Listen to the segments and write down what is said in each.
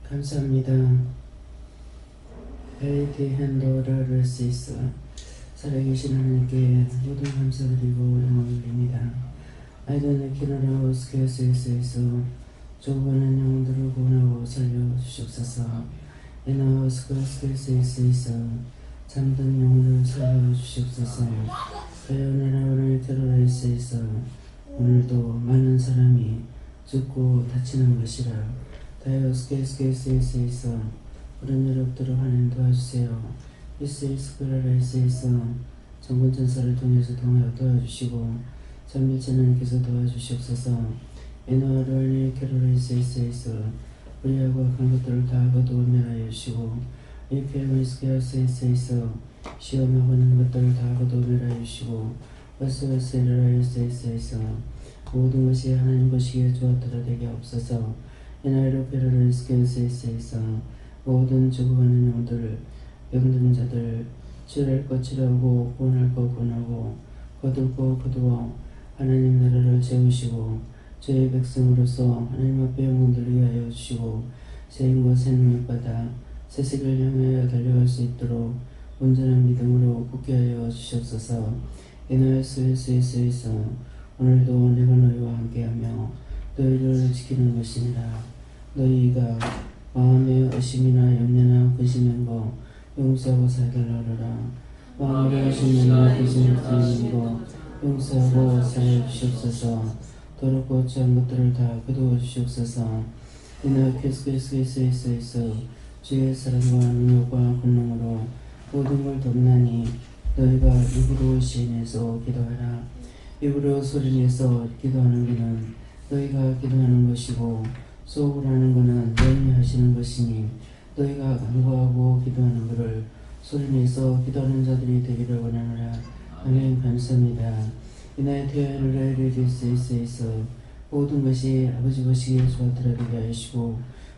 감사합니다. LT 핸도를 수 있어 살아계신 하나님께 모든 감사드리고 영광 올립니다. 아이들의 키나라 스케스에서 좁은 영들을 구원하고 살려주시옵소서. 에나 스케스에서 잠든 영혼을 살려주시옵소서. 가연의 테러라이스에서 오늘도 많은 사람이 죽고 다치는 것이라. 다이어 스케스에서 그런 여러분들을 하나님 도와주세요. 이스라엘에서 전군 전사를 통해서 도와주시고 전밀전하님께서 도와주시옵소서. 에너를 캐롤라이스에서 우리하고 악한 것들을 다 거두어내라 주시고 이케르미스케아스에서 시험하고 있는 것들을 다 거두어내라 주시고 와스와스라이스에서 모든 것이 하나님 것이기에 주었더라 되게 없어서 에너로 페르라이스케아스에서 모든 죽어가는 영들 병든 자들 치료할 것 치료하고 구원할 것 구원하고 거둘 것 거두어 하나님 나라를 세우시고 저희 백성으로서 하나님 앞에 영혼들을 위하여 주시고 새임과 새는 밑바다 새색을 향하여 달려갈 수 있도록 온전한 믿음으로 굳게 하여 주시옵소서. 에너스에서 오늘도 내가 너희와 함께하며 너희를 지키는 것이니라. 너희가 마음의 의심이나 염려나 근심한 거 용서하고 살달라 하라. 마음의 의심이나 근심한 거 용서하고 살려주시옵소서. 더럽고 취한 것들을 다 거두어 주시옵소서. 이날 계속해서 주의 사랑과 능력과 권능으로 모든 걸 돕나니 너희가 입으로 시인해서 기도하라. 입으로 소리내서 기도하는 것은 너희가 기도하는 것이고 속으로 하는 것은 너희가 하시는 것이니 너희가 간구하고 기도하는 것을 소리내서 기도하는 자들이 되기를 원하노라. 아멘. 감사합니다. 이날 테러라이스에서 모든 것이 아버지 것이기에 주었더라 되게 하시고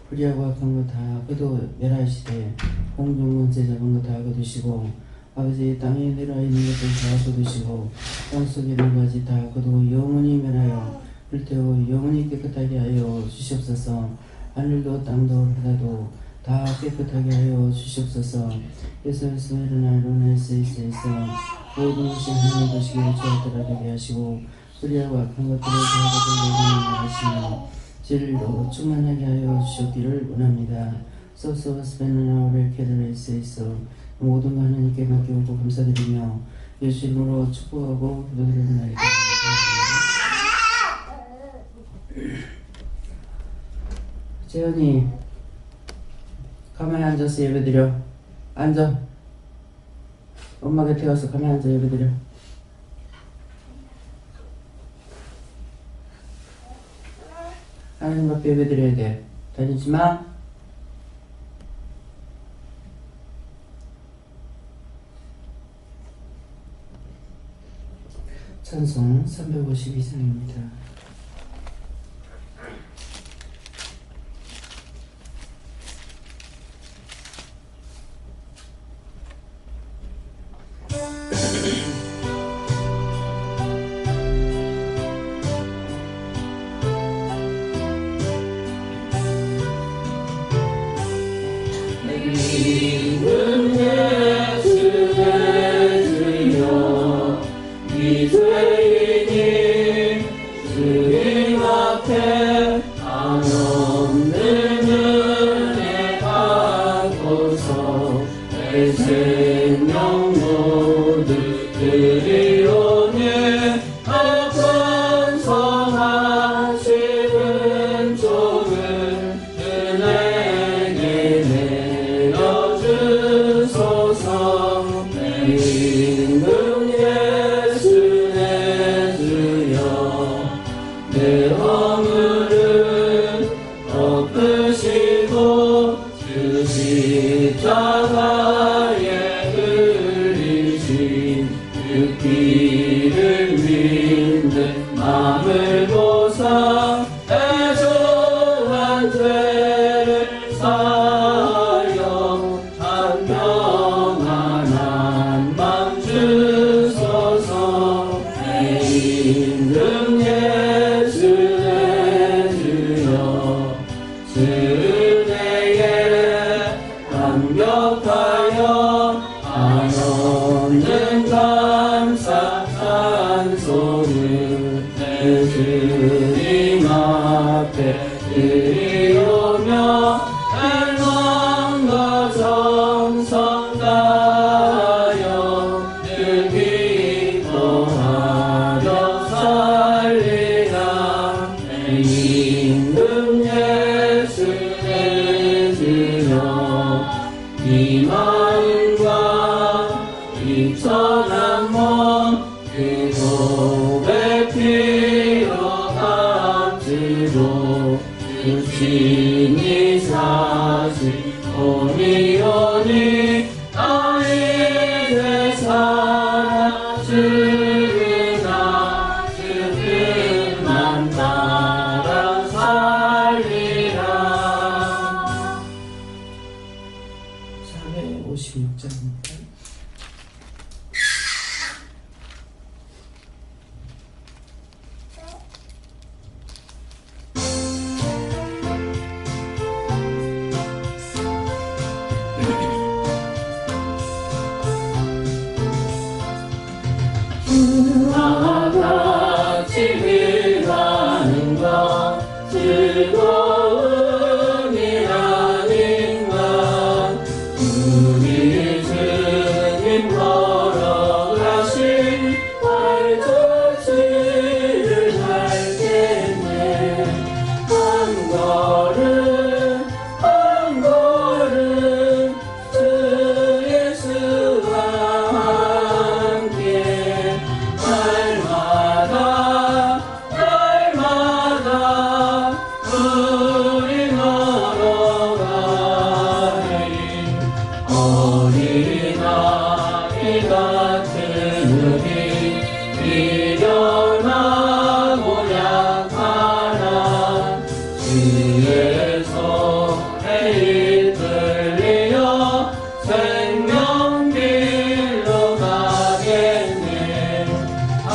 불의하고 악한 것 다 거두어내라 하시되 공중문제 잡은 것 다 거두시고 아버지 땅에 내려와 있는 것들 다 거두시고 땅속에 있는 것이 다 거두어 영원히 멸하여 불태워 영원히 깨끗하게 하여 주시옵소서. 하늘도 땅도 바다도 다 깨끗하게 하여 주시옵소서. 예수께서 일어나 로나스에서 모든 것이 하나님 것이기에 주었더라 되게 하시고 불의하고 악한 것들을 다 거두어 진리로 충만하게 하여 주셨기를 원합니다. 소스와스페나나오를 케르레스에서 모든 거 하나님께 맡기고 감사드리며 예수 이름으로 축복하고 기도드리옵나이다. 재현이 가만히 앉아서 예배드려. 앉아. 엄마 곁에 가서 가만히 앉아 예배드려. 하나님 앞에 예배드려야 돼. 다니지 마. 찬송 352장입니다. 은혜의 찬송을 주님 앞에 드리오며 영광과 정성 다하여 늘 기뻐하며 살리라. 임금 예수의 주여 이 마음과 이 천한 몸 그 고백 피로 값지고 그 친히 사신 오니오니 너희를 살아 주나 주님만 따라 살리라. 456장입니다. 주와 같이 일하는 것 즐거움이라는 것 우리 주님 걸어가신 발자취를 밟겠네. 한 걸음 한 걸음 주 예수와 함께 날마다 우리 걸어가리. 어린아이 같은 우리 미련하고 약하나 주의 손에 이끌려 생명길로 가겠네. 한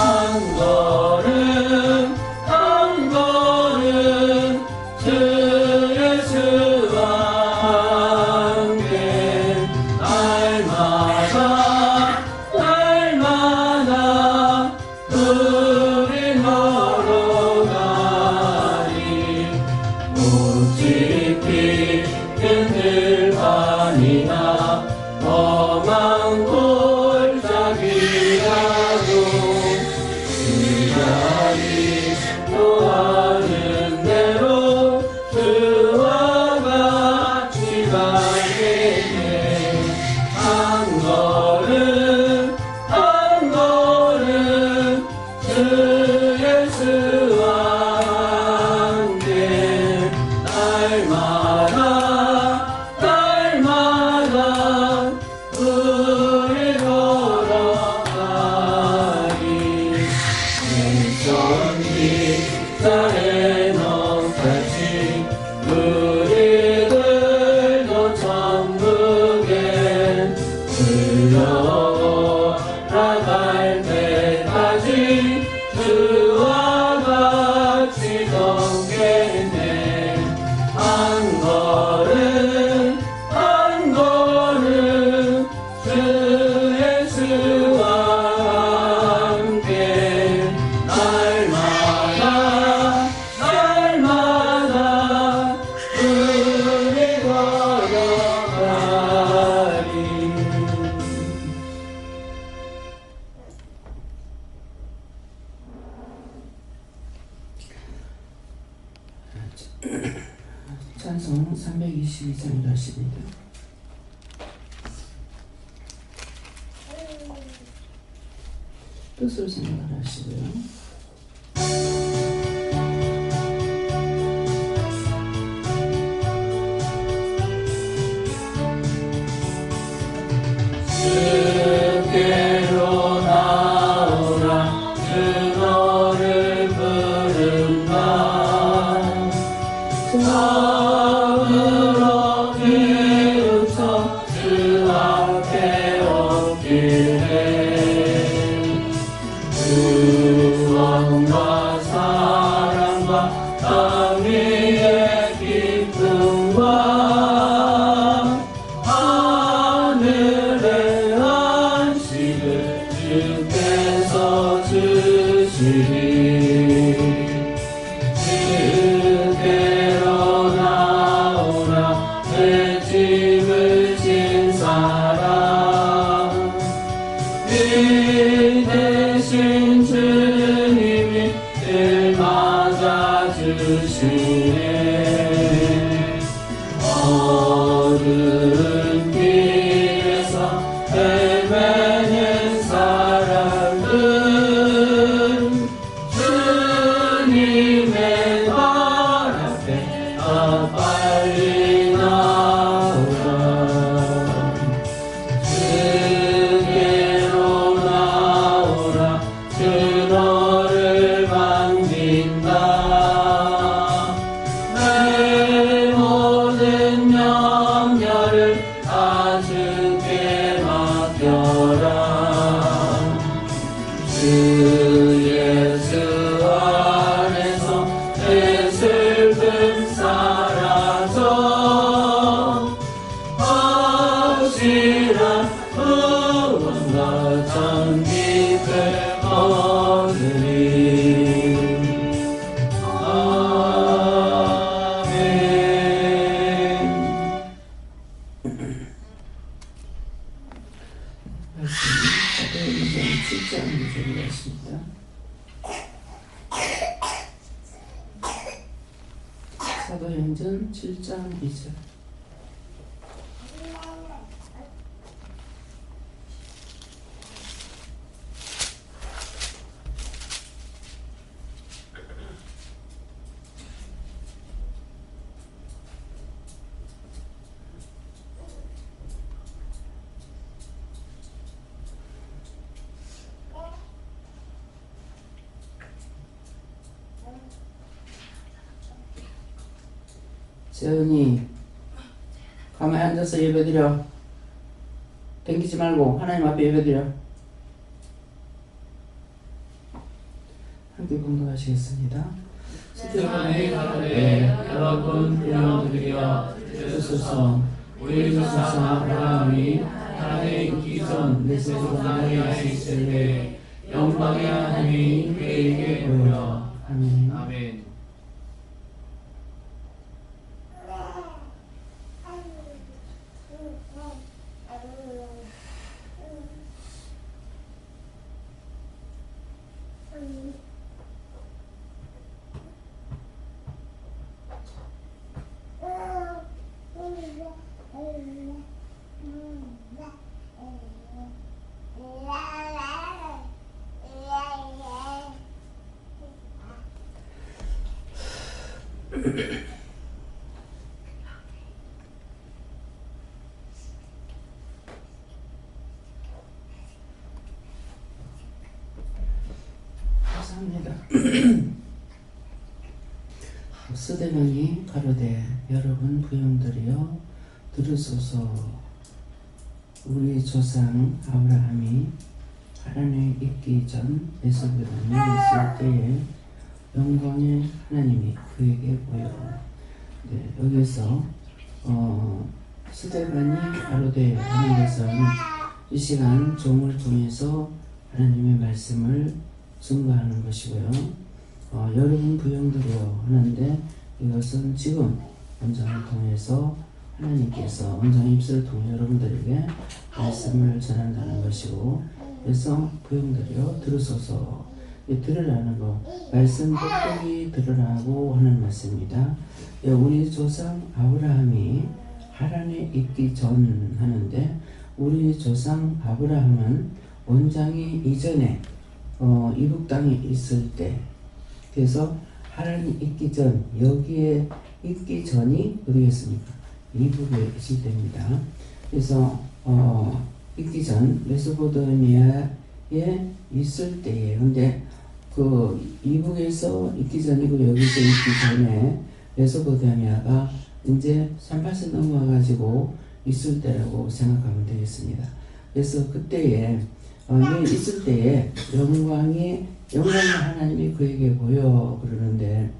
걸음 한 걸음 주 예수와 함께 날마다 우리 걸어가리. 오직 피는 들판이나 험한 골짜기라도 주야이 노하는 대로 주와 같이 가겠네. 한 걸음 한 걸음 주 예수와 함께 날마다 우리 걸어가리. 전기 달의 너같이 우리들도 천국에 들어가갈 때까지 주와 같이 걷겠네. 한 걸음 한 걸음 주 예수와 함께 날마다 우리 걸어가리. 찬송 322장 다시입니다. 뜻으로 생각을 하시고요. 주께로 나오라 주 너를 부른다. 마음으로 비웃어 주 앞에 엎길 해. 구원과 사랑과 땅 위의 기쁨과 하늘의 안식을 주께서 주 오시리 주께로 나오라 내 짐을 진 사람 그 대신 주님이 늘 맞아주시네 어두운 길에서 헤매는 사람들 주님의 발 앞에 더 빨리 나오라 주께로 나오라 주 너를 반긴다 내 모든 염려를 다 주께 맡겨라 주 예수 안에서 내 슬픔 사라져 확실한 구원과 전깃을 얻으리 아멘. 사도행전 7장 2절이었습니다. 사도행전 7장 2절 세은이 가만히 앉아서 예배드려 댕기지 말고 하나님 앞에 예배드려 함께 공동하시겠습니다. 스테반의 가로되 여러분 부녀들이여 들으소서 우리 조상 아브라함이 하나님의 있기 전 메소포타미아에 있을 때 영광의 하나님이 그에게 보여 아멘. 아멘. 감사합니다. 스데반이 가로되 여러분 부형들이여 들으소서 우리 조상 아브라함이 하란에 있기 전 메소포타미아에 있을 때에 영광의 하나님이 그에게 보여. 네, 여기서 스데반이 가로되 하는 것은 이 시간 종을 통해서 하나님의 말씀을 증거하는 것이고요. 여러분 부형들이여 하는데 이것은 지금 원장을 통해서 하나님께서 원장 입술을 통해 여러분들에게 말씀을 전한다는 것이고 그래서 부형들이여 들으소서 들으라는 거 말씀 똑똑히 들으라고 하는 말씀입니다. 우리 조상 아브라함이 하란에 있기 전 하는데 우리 조상 아브라함은 원장이 이전에 이북 땅에 있을 때 그래서 하란이 있기 전 여기에 있기 전이 어디겠습니까? 이북에 있을 때입니다. 그래서 있기 전 메소포타미아에 있을 때에 근데 그 이북에서 있기 전이고 여기서 있기 전에 메소포타미아가 이제 38세 넘어가가지고 있을 때라고 생각하면 되겠습니다. 그래서 그때에 있을 때에 영광의 하나님이 그에게 보여 그러는데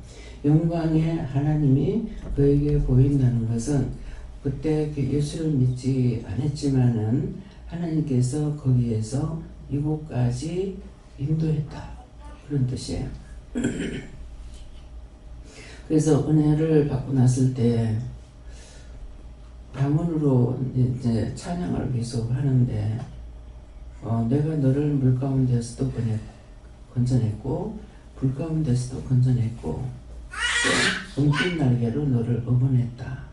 영광의 하나님이 그에게 보인다는 것은 그때 예수를 믿지 않았지만은 하나님께서 거기에서 이곳까지 인도했다. 그런 뜻이에요. 그래서 은혜를 받고 났을 때 방언으로 이제 찬양을 계속 하는데 내가 너를 물 가운데서도 건져냈고 불 가운데서도 건져냈고 또 은빛 날개로 너를 업어냈다.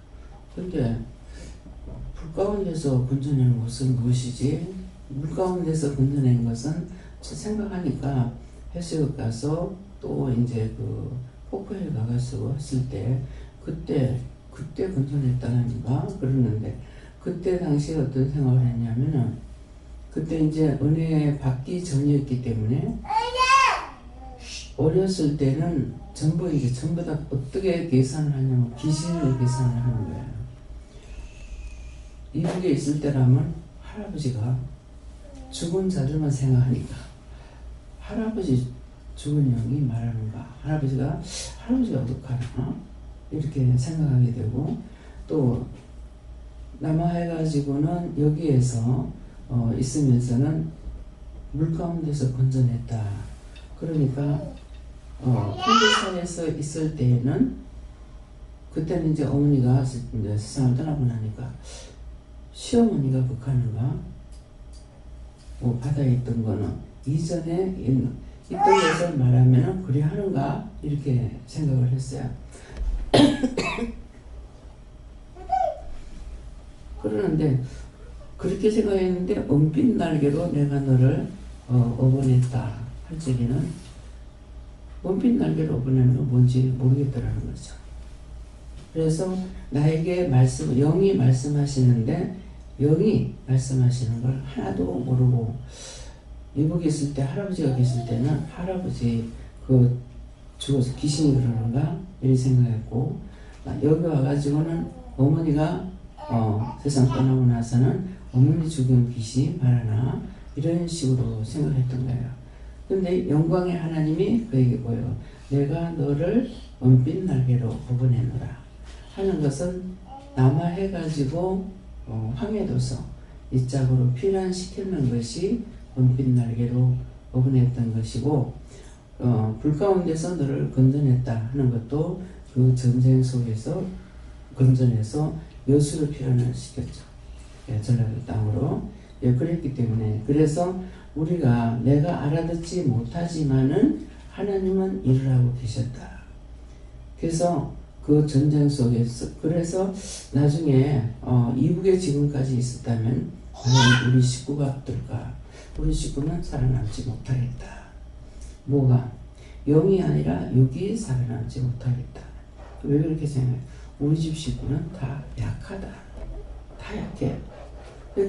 근데 불 가운데서 건져낸 것은 무엇이지? 물 가운데서 건져낸 것은 생각하니까 해수욕 가서 또 이제 그 포크에 나가서 했을 때 그때 건져냈다는가 그러는데 그때 당시에 어떤 생각을 했냐면은 그때 이제 은혜 받기 전이었기 때문에 어렸을 때는 전부 다 어떻게 계산을 하냐면 귀신으로 계산을 하는 거예요. 이북에 있을 때라면 할아버지가 죽은 자들만 생각하니까 할아버지 죽은 형이 말하는가 할아버지가 어떡하나 이렇게 생각하게 되고 또 남아해가지고는 여기에서 있으면서는 물 가운데서 건져냈다. 그러니까 현대사에서 있을 때에는 그때는 이제 어머니가 이제 세상을 떠나고 나니까 시어머니가 북한인가 바다에 있던 거는 이전에 있던 것을 말하면 그래 하는가 이렇게 생각을 했어요. 그러는데 그렇게 생각했는데 은빛 날개로 내가 너를 업어냈다 할 적에는 은빛 날개로 업어내는 건 뭔지 모르겠더라는 거죠. 그래서 나에게 영이 말씀하시는데 영이 말씀하시는 걸 하나도 모르고 미국에 있을 때 할아버지가 계실 때는 할아버지 죽어서 귀신이 그러는가 이렇게 생각했고 여기 와가지고는 어머니가 세상 떠나고 나서는 어머니 죽은 귀신 말하나 이런 식으로 생각했던 거예요. 근데 영광의 하나님이 그에게 보여 내가 너를 은빛 날개로 업어내노라 하는 것은 남아해가지고 황해도서 이 짝으로 피란시키는 것이 은빛 날개로 업어냈던 것이고 불 가운데서 너를 건져냈다 하는 것도 그 전쟁 속에서 건져내서 여수로 피란을 시켰죠. 전라도 땅으로. 그랬기 때문에 그래서 우리가 내가 알아듣지 못하지만은 하나님은 일을 하고 계셨다. 그래서 그 전쟁 속에서 그래서 나중에 이북에 지금까지 있었다면 과연 우리 식구가 어떨까? 우리 식구는 살아남지 못하겠다. 뭐가? 영이 아니라 육이 살아남지 못하겠다. 왜 그렇게 생각해? 우리 집 식구는 다 약하다. 다 약해.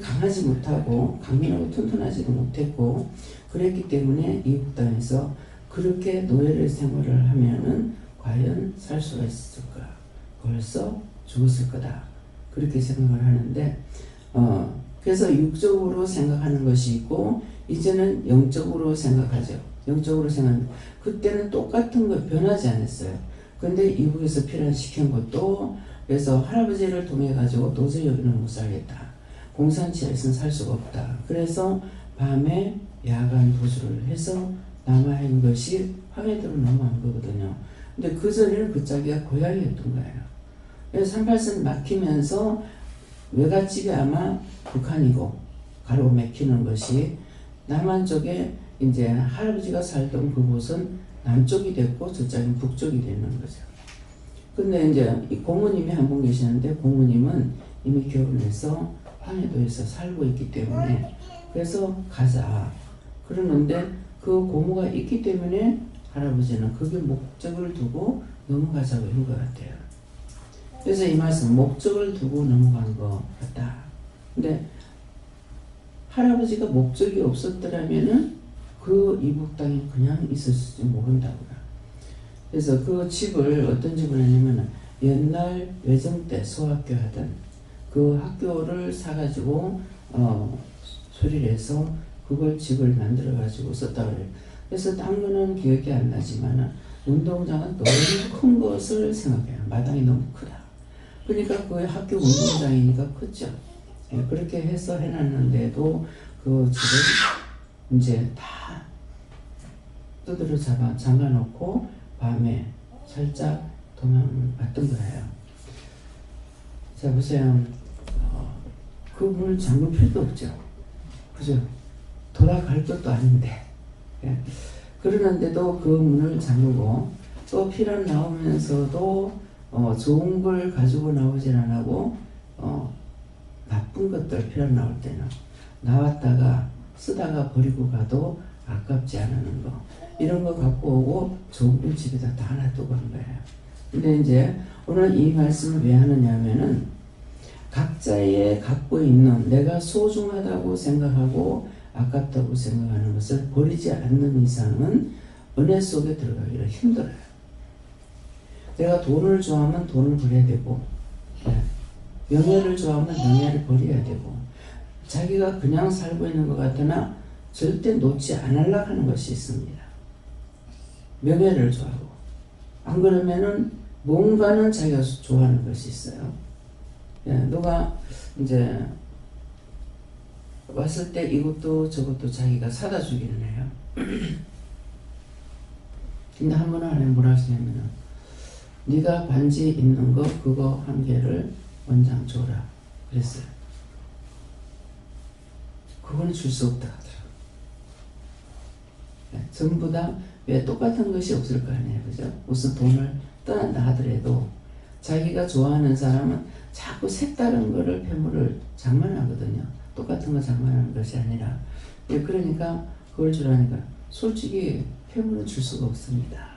강하지 못하고 강민하고 튼튼하지도 못했고 그랬기 때문에 이북 땅에서 그렇게 노예를 생활을 하면은 과연 살 수가 있을까? 벌써 죽었을 거다. 그렇게 생각을 하는데 그래서 육적으로 생각하는 것이 있고 이제는 영적으로 생각하죠. 영적으로 생각하는 그때는 똑같은 거 변하지 않았어요. 근데 이북에서 피란시킨 것도 그래서 할아버지를 통해 가지고 도저히 여기는 못 살겠다. 공산지에서는 살 수가 없다. 그래서 밤에 야간 도주를 해서 남아있는 것이 황해도로 넘어간 거거든요. 근데 그 전에는 그 짝이가 고향이었던 거예요. 그래서 38선 막히면서 외갓집이 아마 북한이고 가로 막히는 것이 남한 쪽에 이제 할아버지가 살던 그곳은 남쪽이 됐고 저쪽은 북쪽이 되는 거죠. 근데 이제 고모님이 한 분 계시는데 고모님은 이미 결혼해서 황해도에서 살고 있기 때문에 그래서 가자 그러는데 그 고모가 있기 때문에 할아버지는 그게 목적을 두고 넘어가자고 한 것 같아요. 그래서 이 말씀 목적을 두고 넘어간 것 같다. 근데 할아버지가 목적이 없었더라면은 그 이북 땅에 그냥 있었을지 모른다고요. 그래서 그 집을 어떤 집을 했냐면 옛날 외정 때 소학교 하던 그 학교를 사가지고 수리를 해서 그걸 집을 만들어 가지고 썼다 그래요. 그래서 딴 거는 기억이 안 나지만 운동장은 너무 큰 것을 생각해요. 마당이 너무 크다. 그러니까 그 학교 운동장이니까 컸죠. 그렇게 해서 해놨는데도 그 집은 이제 다 두드려 잡아 잠가놓고 밤에 살짝 도망을 왔던 거예요. 자, 보세요. 그 문을 잠글 필요도 없죠. 그죠? 돌아갈 것도 아닌데. 예. 그러는데도 그 문을 잠그고 또 피난 나오면서도 좋은 걸 가지고 나오질 않고 나쁜 것들 피난 나올 때는 나왔다가 쓰다가 버리고 가도 아깝지 않은 거 이런 거 갖고 오고 좋은 걸 집에다 다 놔두고 간 거예요. 근데 이제 오늘 이 말씀을 왜 하느냐면은 각자의 갖고 있는 내가 소중하다고 생각하고 아깝다고 생각하는 것을 버리지 않는 이상은 은혜 속에 들어가기가 힘들어요. 내가 돈을 좋아하면 돈을 버려야 되고, 명예를 좋아하면 명예를 버려야 되고, 자기가 그냥 살고 있는 것 같으나 절대 놓지 않으려고 하는 것이 있습니다. 명예를 좋아하고, 안 그러면은 뭔가는 자기가 좋아하는 것이 있어요. 누가 이제 왔을 때 이것도 저것도 자기가 사다 주기는 해요. 근데 한 번은 안에 뭐라 하시냐면은 네가 반지 입는 거 그거 한 개를 원장 줘라 그랬어요. 그거는 줄 수 없다 하더라고요. 전부 다 왜 똑같은 것이 없을 거 아니에요. 그죠? 무슨 돈을 떠난다 하더라도 자기가 좋아하는 사람은 자꾸 색다른 거를 폐물을 장만하거든요. 똑같은 거 장만하는 것이 아니라. 그러니까 그걸 주라니까 솔직히 폐물은 줄 수가 없습니다.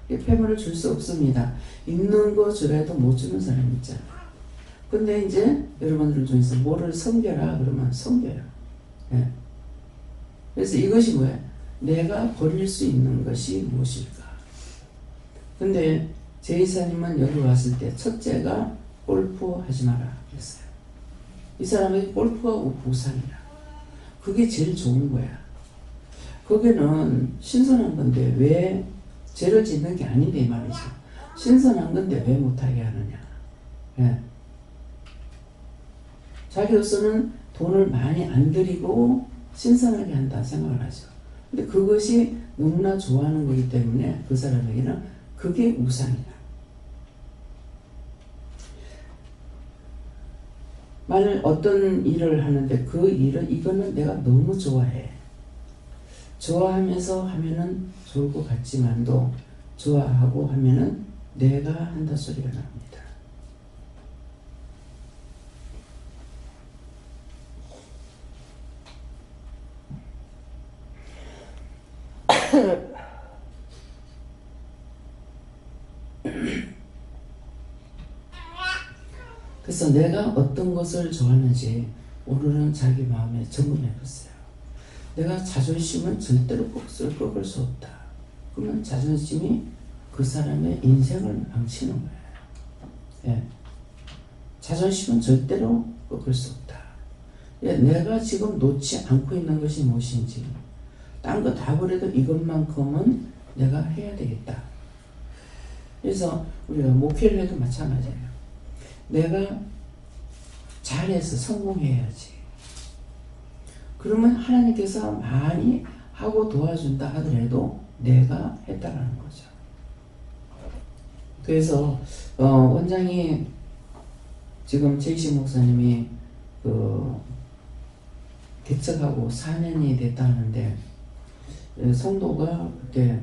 폐물을 줄 수 없습니다. 있는 거 주라도 못 주는 사람이 있잖아요. 근데 이제 여러분들 중에서 뭐를 섬겨라 그러면 섬겨요. 그래서 이것이 뭐예요? 내가 버릴 수 있는 것이 무엇일까? 근데 제이사님은 여기 왔을 때 첫째가 골프 하지 마라 그랬어요. 이 사람에게 골프가 우상이라. 그게 제일 좋은 거야. 거기는 신선한 건데 왜 죄를 짓는 게 아닌데 이 말이죠. 신선한 건데 왜 못하게 하느냐. 자기로서는 돈을 많이 안 들이고 신선하게 한다 생각을 하죠. 근데 그것이 너무나 좋아하는 거기 때문에 그 사람에게는 그게 우상이야. 만일 어떤 일을 하는데 그 일은 이거는 내가 너무 좋아해. 좋아하면서 하면은 좋을 것 같지만도 좋아하고 하면은 내가 한다 소리가 납니다. 그래서 내가 어떤 것을 좋아하는지 오늘은 자기 마음에 점검해보세요. 내가 자존심은 절대로 꺾을 수 없다. 그러면 자존심이 그 사람의 인생을 망치는 거예요. 자존심은 절대로 꺾을 수 없다. 내가 지금 놓지 않고 있는 것이 무엇인지 딴 거 다 버려도 이것만큼은 내가 해야 되겠다. 그래서 우리가 목회를 해도 마찬가지예요. 내가 잘해서 성공해야지. 그러면 하나님께서 많이 하고 도와준다 하더라도 내가 했다라는 거죠. 그래서 원장이 지금 제이시 목사님이 개척하고 4년이 됐다 하는데 성도가 그때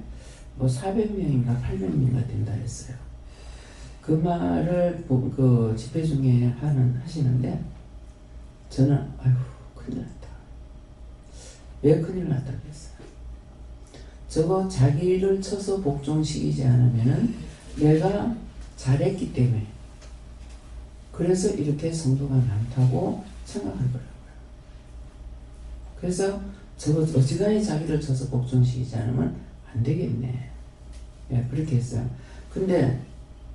뭐 400명인가 800명인가 된다 했어요. 그 말을 그 집회 중에 하시는데 저는 아휴 큰일 났다. 왜 큰일 났다 그랬어요. 저거 자기를 쳐서 복종시키지 않으면은 내가 잘했기 때문에 그래서 이렇게 성도가 많다고 생각하더라고요. 그래서 저거 어지간히 자기를 쳐서 복종시키지 않으면 안 되겠네. 그렇게 했어요. 근데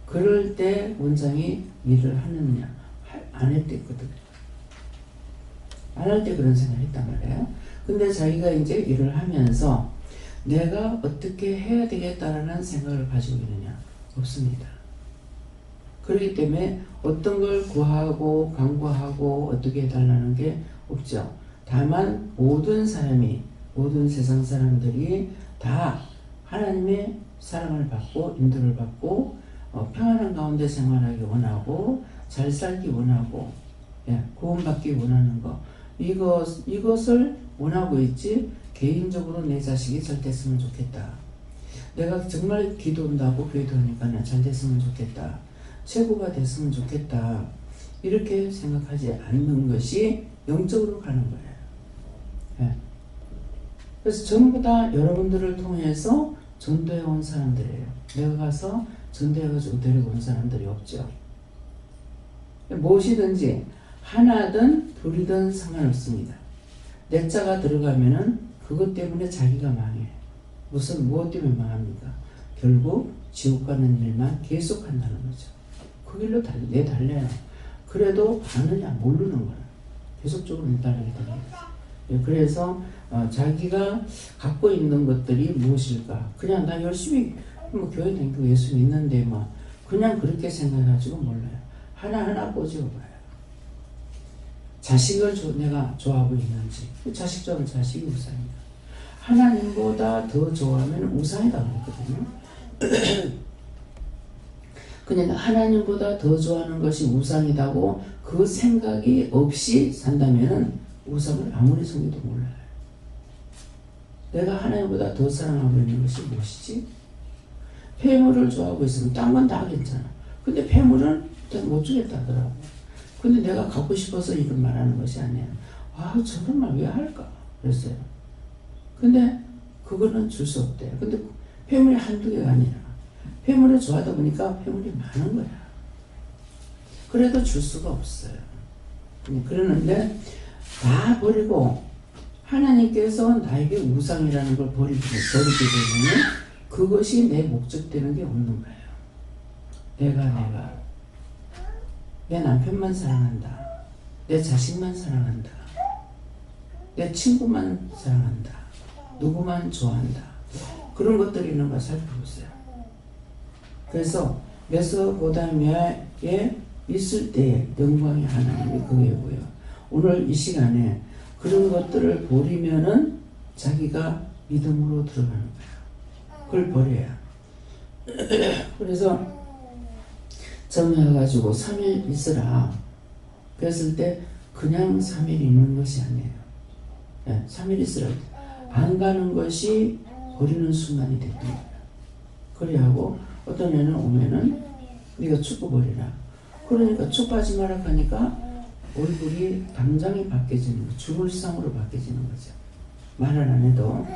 그럴 때 원장이 일을 하느냐 안 했댔거든요. 안 할 때 그런 생각을 했단 말이에요. 근데 자기가 이제 일을 하면서 내가 어떻게 해야 되겠다라는 생각을 가지고 있느냐 없습니다. 그렇기 때문에 어떤 걸 구하고 강구하고 어떻게 해달라는 게 없죠. 다만 모든 세상 사람들이 다 하나님의 사랑을 받고 인도를 받고 평안한 가운데 생활하기 원하고 잘 살기 원하고 구원받기 원하는 거 이것을 원하고 있지 개인적으로 내 자식이 잘 됐으면 좋겠다. 내가 정말 기도한다고 기도하니까 잘 됐으면 좋겠다. 최고가 됐으면 좋겠다. 이렇게 생각하지 않는 것이 영적으로 가는 거예요. 그래서 전부 다 여러분들을 통해서 전도해 온 사람들이에요. 내가 가서 전도해가지고 데리고 온 사람들이 없죠. 무엇이든지 하나든 둘이든 상관없습니다. 내 자가 들어가면은 그것 때문에 자기가 망해. 무엇 때문에 망합니까? 결국 지옥 가는 일만 계속한다는 거죠. 그 길로 내달려요. 그래도 가느냐 모르는 거야. 계속적으로 내달리게 됩니다. 그래서 자기가 갖고 있는 것들이 무엇일까? 그냥 나 열심히 교회 다니고 예수 믿는데 그냥 그렇게 생각해가지고 몰라요. 하나하나 꼬집어봐요. 자식을 내가 좋아하고 있는지. 자식 좋아하면 자식이 우상이다. 하나님보다 더 좋아하면 우상이다 그랬거든요. 그러니까 하나님보다 더 좋아하는 것이 우상이다고 그 생각이 없이 산다면 우상을 아무리 섬겨도 몰라요. 내가 하나님보다 더 사랑하고 있는 것이 무엇이지? 폐물을 좋아하고 있으면 딴 건 다 괜찮아. 근데 폐물은 못 주겠다 하더라고. 근데 내가 갖고 싶어서 이런 말하는 것이 아니에요. 저런 말 왜 할까? 그랬어요. 근데 그거는 줄 수 없대요. 근데 폐물이 한두 개가 아니라 폐물을 좋아하다 보니까 폐물이 많은 거야. 그래도 줄 수가 없어요. 그러는데 다 버리고 하나님께서 나에게 우상이라는 걸 버리기 때문에 그것이 내 목적되는 게 없는 거예요. 내가 내 남편만 사랑한다. 내 자식만 사랑한다. 내 친구만 사랑한다. 누구만 좋아한다. 그런 것들이 있는 걸 살펴보세요. 그래서 메소포타미아에 있을 때 영광의 하나님이 그게고요. 오늘 이 시간에 그런 것들을 버리면은 자기가 믿음으로 들어가는 거야. 그걸 버려야. 그래서 정해가지고 3일 있으라. 그랬을 때 그냥 3일 있는 것이 아니에요. 3일 있으라. 안 가는 것이 버리는 순간이 되는 거예요. 그래하고 어떤 애는 오면은 네가 축구 버리라. 그러니까 축구하지 마라 하니까 얼굴이 당장에 바뀌어지는 거, 죽을 상으로 바뀌어지는 거죠. 말을 안 해도.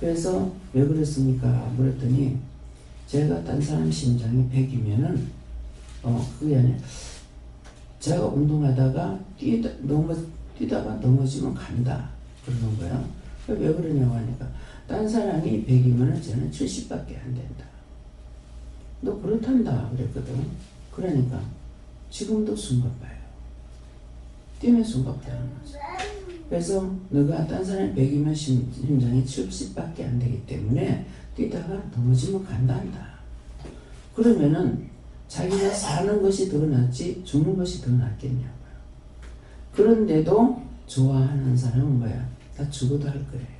그래서 왜 그랬습니까? 물었더니 제가 딴 사람 심장이 100이면은 그게 아니라 제가 운동하다가 뛰다가 넘어지면 간다. 그러는 거야. 왜 그러냐고 하니까 딴 사람이 100이면은 저는 70밖에 안 된다. 너 그렇단다 그랬거든. 그러니까 지금도 숨가빠요. 뛰면 숨가빠는 거죠. 그래서 너가 딴 사람이 100이면 심장이 70밖에 안 되기 때문에 뛰다가 넘어지면 간단다. 그러면은 자기가 사는 것이 더 낫지 죽는 것이 더 낫겠냐고요. 그런데도 좋아하는 사람은 뭐야? 다 죽어도 할 거예요.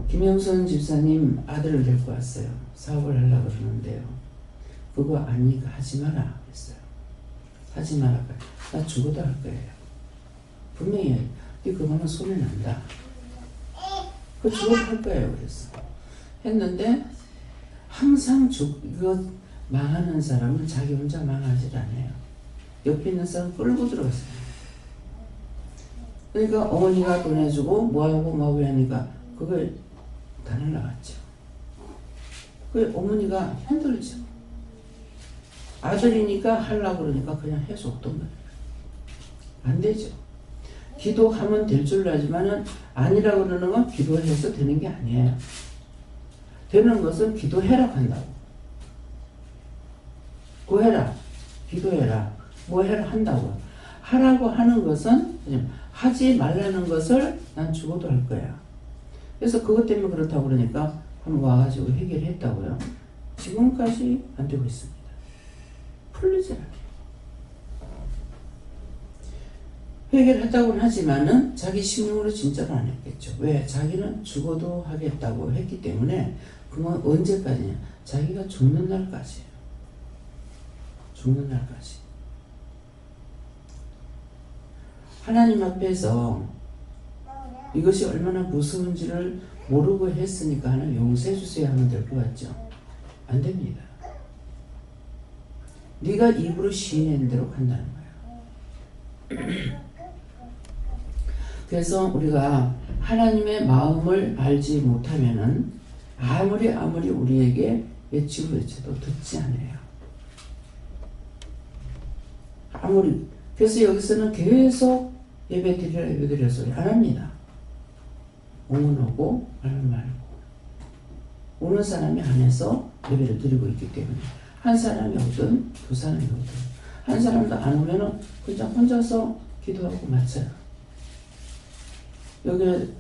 김영선 집사님 아들을 데리고 왔어요. 사업을 하려고 그러는데요. 그거 아니니까 하지 마라 그랬어요. 하지 마라. 나 죽어도 할 거예요. 분명히 네 그거 하면 손해 난다. 그거 죽어도 할 거예요. 그랬어. 했는데 항상 이거 망하는 사람은 자기 혼자 망하지 않아요. 옆에 있는 사람 끌고 들어갔어요. 그러니까 어머니가 보내주고 뭐하고 하니까 그걸 다 날라갔죠. 그 어머니가 힘들죠. 아들이니까 하려고 그러니까 그냥 해서 없던 거예요. 안 되죠. 기도하면 될 줄 알지만은 아니라고 그러는 건 기도해서 되는 게 아니에요. 되는 것은 기도해라 한다고. 구해라. 기도해라. 뭐 해라 한다고. 하라고 하는 것은 하지 말라는 것을 난 죽어도 할 거야. 그래서 그것 때문에 그렇다고 그러니까 한번 와가지고 해결했다고요. 지금까지 안 되고 있습니다. 풀리지 않아요. 해결했다고는 하지만은 자기 심령으로 진짜로 안 했겠죠. 왜? 자기는 죽어도 하겠다고 했기 때문에 그건 언제까지냐? 자기가 죽는 날까지예요. 죽는 날까지. 하나님 앞에서 이것이 얼마나 무서운지를 모르고 했으니까 하나님 용서해 주세요 하면 될 것 같죠? 안 됩니다. 네가 입으로 시인한 대로 간다는 거예요. 그래서 우리가 하나님의 마음을 알지 못하면은 아무리 우리에게 외치고 외쳐도 듣지 않아요. 그래서 여기서는 계속 예배 드리라 소리 안 합니다. 오면 오고 말면 말고. 오는 사람이 안에서 예배를 드리고 있기 때문에 한 사람이 오든 두 사람이 오든 한 사람도 안 오면은 그냥 혼자서 기도하고 마쳐요. 여기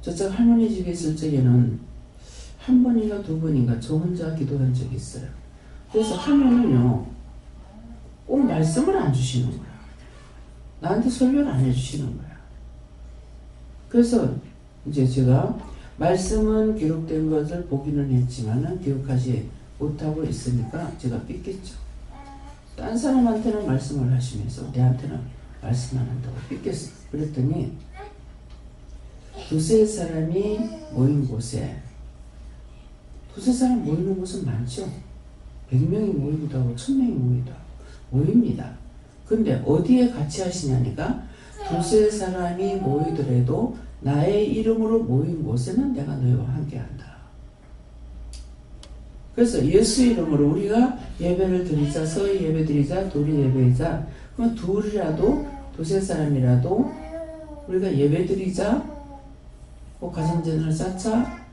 저쪽 할머니 집에 있을 적에는 한 번인가 두 번인가 저 혼자 기도한 적이 있어요. 그래서 하면은요 꼭 말씀을 안 주시는 거야. 나한테 설교를 안 해주시는 거야. 그래서 이제 제가 말씀은 기록된 것을 보기는 했지만은 기억하지 못하고 있으니까 제가 삐겠죠. 딴 사람한테는 말씀을 하시면서 내한테는 말씀 안 한다고 삐겠어. 그랬더니 두세 사람이 모인 곳에 두세 사람 모이는 곳은 많죠. 100명이 모이기도 하고 1000명이 모이기도 하고 모입니다. 근데 어디에 같이 하시냐니까 두세 사람이 모이더라도 나의 이름으로 모인 곳에는 내가 너희와 함께한다. 그래서 예수 이름으로 우리가 예배를 드리자, 서희 예배 드리자, 둘이 예배이자, 그럼 둘이라도 두세 사람이라도 우리가 예배 드리자, 가정제단을 쌓자,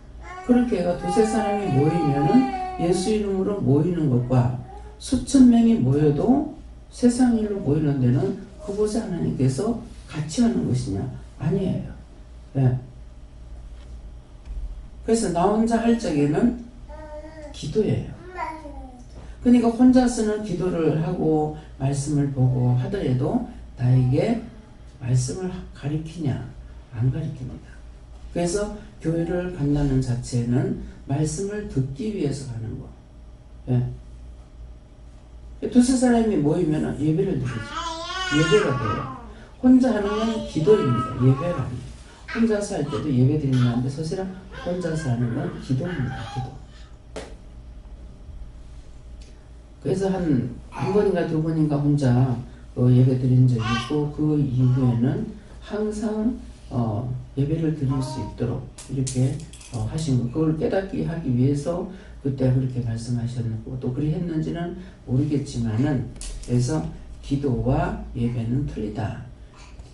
그렇게 해가 두세 사람이 모이면은 예수 이름으로 모이는 것과 수천 명이 모여도 세상 일로 모이는 데는 그곳에 하나님께서 같이 하는 것이냐? 아니에요. 네. 그래서 나 혼자 할 적에는 기도예요. 그러니까 혼자서는 기도를 하고 말씀을 보고 하더라도 나에게 말씀을 가리키냐? 안 가리킵니다. 그래서 교회를 간다는 자체는 말씀을 듣기 위해서 가는 거. 네. 두세 사람이 모이면 예배를 드리죠. 예배가 돼요. 혼자 하는 건 기도입니다. 예배가 아니에요. 혼자서 할 때도 예배 드린다는데 사실은 혼자서 하는 건 기도입니다. 기도. 그래서 한 번인가 두 번인가 혼자 예배 드린 적이 있고 그 이후에는 항상 예배를 드릴 수 있도록 이렇게 하신 거. 그걸 깨닫게 하기 위해서 그때 그렇게 말씀하셨고 또 그리 했는지는 모르겠지만은 그래서 기도와 예배는 틀리다.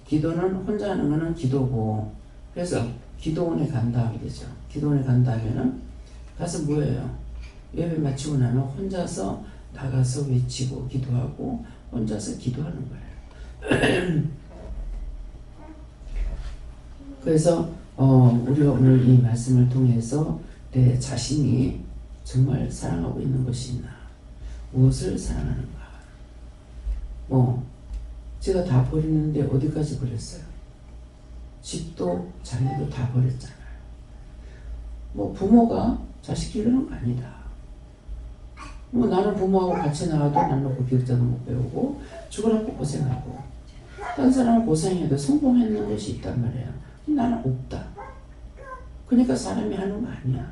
기도는 혼자 하는 거는 기도고 그래서 기도원에 간다 그러죠. 기도원에 간다 하면은 가서 뭐예요? 예배 마치고 나면 혼자서 나가서 외치고 기도하고 혼자서 기도하는 거예요. 그래서 우리가 오늘 이 말씀을 통해서 내 자신이 정말 사랑하고 있는 것이 있나? 무엇을 사랑하는가? 제가 다 버리는데 어디까지 버렸어요? 집도 자녀도 다 버렸잖아요. 부모가 자식 기르는 거 아니다. 나는 부모하고 같이 나와도 난 놓고 기억자도 못 배우고 죽으라고 고생하고 딴 사람은 고생해도 성공했는 것이 있단 말이에요. 나는 없다. 그러니까 사람이 하는 거 아니야.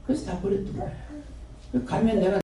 그래서 다 버렸던 거예요. 가면 내가